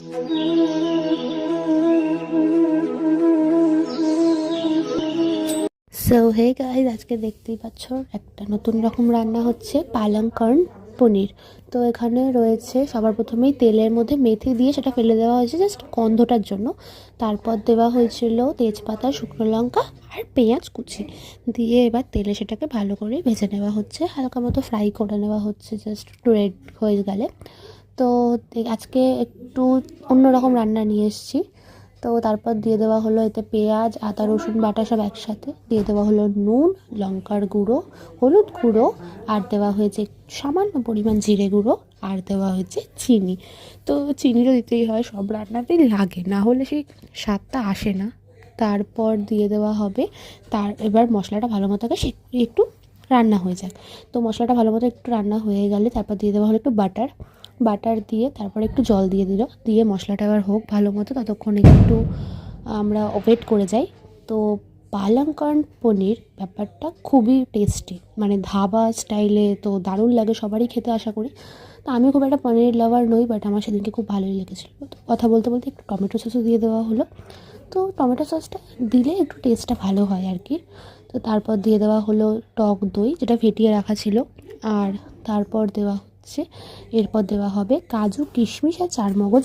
So hey guys, আজকে দেখতেই পাচ্ছ একটা নতুন রকম রান্না হচ্ছে, পালং কর্ন পনির। তো এখানে রয়েছে সবার প্রথমেই তেলের মধ্যে মেথি দিয়ে সেটা ফেলে দেওয়া হয়েছে জাস্ট গন্ধটার জন্য। তারপর দেওয়া হয়েছিল তেজপাতা, শুকনো লঙ্কা আর পেঁয়াজ কুচি দিয়ে এবার তেলে সেটাকে ভালো করে ভেজে নেওয়া হচ্ছে, হালকা মতো ফ্রাই করে নেওয়া হচ্ছে জাস্ট একটু রেড হয়ে গেলে। তো আজকে একটু অন্যরকম রান্না নিয়ে এসেছি। তো তারপর দিয়ে দেওয়া হলো এতে পেঁয়াজ, আদা, রসুন বাটা সব একসাথে দিয়ে দেওয়া হলো নুন, লঙ্কার গুঁড়ো, হলুদ গুঁড়ো, আর দেওয়া হয়েছে সামান্য পরিমাণ জিরে গুঁড়ো, আর দেওয়া হয়েছে চিনি। তো চিনি তো দিতেই হয়, সব রান্নাতেই লাগে, না হলে সেই স্বাদটা আসে না। তারপর দিয়ে দেওয়া হবে এবার মশলাটা ভালো মতো সে একটু রান্না হয়ে যাক। তো মশলাটা ভালো মতো একটু রান্না হয়ে গেলে তারপর দিয়ে দেওয়া হলো একটু বাটার দিয়ে তারপরে একটু জল দিয়ে মশলাটা এবার হোক ভালো মতো, ততক্ষণে একটু আমরা ওয়েট করে যাই। তো পালং কর্ন পনির ব্যাপারটা খুবই টেস্টি, মানে ধাবা স্টাইলে, তো দারুণ লাগে সবারই খেতে আশা করি। তো আমি খুব একটা পনির লাভার নই, বাট আমার সেদিনকে খুব ভালোই লেগেছিলো। তো কথা বলতে বলতে একটু টমেটো সসও দিয়ে দেওয়া হলো। তো টমেটো সসটা দিলে একটু টেস্টটা ভালো হয় আর কি। তো তারপর দিয়ে দেওয়া হলো টক দই, যেটা ফেটিয়ে রাখা ছিল। আর তারপর এরপর দেওয়া হবে কাজু, কিশমিশ আর চারমগজ